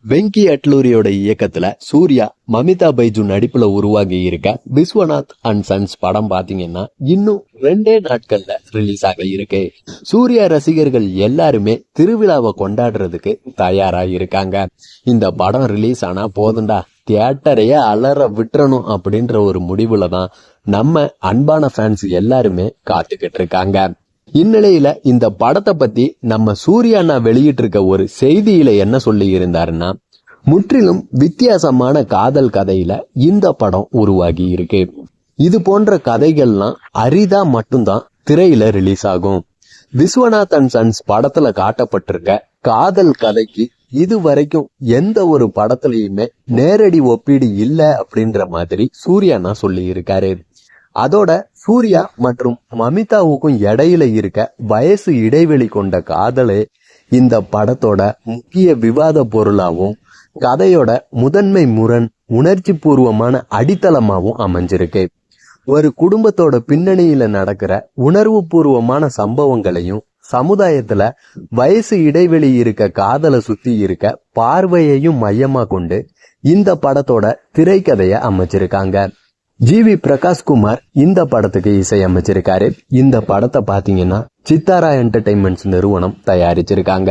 வெங்கி அட்லூரியோட இயக்கத்துல சூர்யா, மமிதா பைஜு நடிப்புல உருவாகி இருக்க விஸ்வநாத் அண்ட் சன்ஸ் படம் பாத்தீங்கன்னா இன்னும் 2 நாட்கள்ல ரிலீஸ் ஆக இருக்கு. சூர்யா ரசிகர்கள் எல்லாருமே திருவிழாவை கொண்டாடுறதுக்கு தயாரா இருக்காங்க. இந்த படம் ரிலீஸ் ஆனா போதுண்டா, தியேட்டரையே அலற விட்டுறணும் அப்படின்ற ஒரு முடிவுல தான் நம்ம அன்பான ஃபேன்ஸ் எல்லாருமே காத்துக்கிட்டு இருக்காங்க. இந்நிலையில இந்த படத்தை பத்தி நம்ம சூர்யா அண்ணா வெளியிட்டு இருக்க ஒரு செய்தியில என்ன சொல்லி இருந்தாருன்னா, முற்றிலும் வித்தியாசமான காதல் கதையில இந்த படம் உருவாகி இருக்கு. இது போன்ற கதைகள்லாம் அரிதா மட்டும்தான் திரையில ரிலீஸ் ஆகும். விஸ்வநாத் அண்ட் சன்ஸ் படத்துல காட்டப்பட்டிருக்க காதல் கதைக்கு இது வரைக்கும் எந்த ஒரு படத்துலயுமே நேரடி ஒப்பீடு இல்ல அப்படின்ற மாதிரி சூர்யா அண்ணா சொல்லி இருக்காரு. அதோட சூர்யா மற்றும் மமிதாவுக்கும் இடையில இருக்க வயசு இடைவெளி கொண்ட காதலே இந்த படத்தோட முக்கிய விவாத பொருளாவும் கதையோட முதன்மை முரண் உணர்ச்சி பூர்வமான அடித்தளமாவும் அமைஞ்சிருக்கு. ஒரு குடும்பத்தோட பின்னணியில நடக்கிற உணர்வு பூர்வமான சம்பவங்களையும் சமுதாயத்துல வயசு இடைவெளி இருக்க காதலை சுத்தி இருக்க பார்வையையும் மையமா கொண்டு இந்த படத்தோட திரைக்கதைய அமைச்சிருக்காங்க. ஜிவி பிரகாஷ்குமார் இந்த படத்துக்கு இசை அமைச்சிருக்காரு. இந்த படத்தை பாத்தீங்கன்னா சித்தாரா என்டர்டைன்மெண்ட்ஸ் நிறுவனம் தயாரிச்சிருக்காங்க.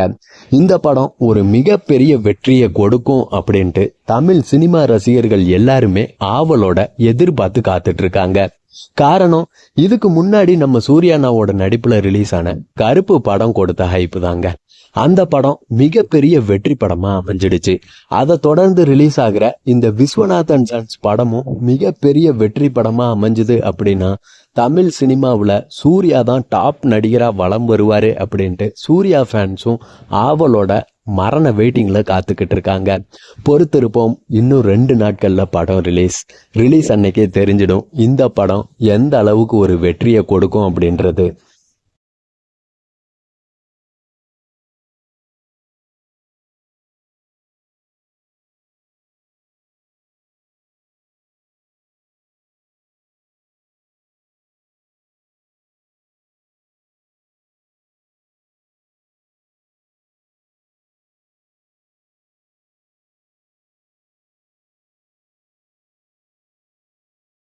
இந்த படம் ஒரு மிகப்பெரிய வெற்றியை கொடுக்கும் அப்படின்ட்டு தமிழ் சினிமா ரசிகர்கள் எல்லாருமே ஆவலோட எதிர்பார்த்து காத்துட்டு இருக்காங்க. காரணம், இதுக்கு முன்னாடி நம்ம சூர்யானாவோட நடிப்புல ரிலீஸ் ஆன கருப்பு படம் கொடுத்த ஹைப்பு தாங்க. அந்த படம் மிகப்பெரிய வெற்றி படமா அமைஞ்சிடுச்சு. அதை தொடர்ந்து ரிலீஸ் ஆகிற இந்த விஸ்வநாத் அண்ட் சன்ஸ் படமும் மிகப்பெரிய வெற்றி படமா அமைஞ்சுது அப்படின்னா தமிழ் சினிமாவில் சூர்யா தான் டாப் நடிகரா வலம் வருவாரு அப்படின்ட்டு சூர்யா ஃபேன்ஸும் ஆவலோட மரண வெயிட்டிங்ல காத்துக்கிட்டு இருக்காங்க. பொறுத்திருப்போம். இன்னும் 2 நாட்கள்ல படம் ரிலீஸ் அன்னைக்கே தெரிஞ்சிடும் இந்த படம் எந்த அளவுக்கு ஒரு வெற்றியை கொடுக்கும் அப்படின்றது.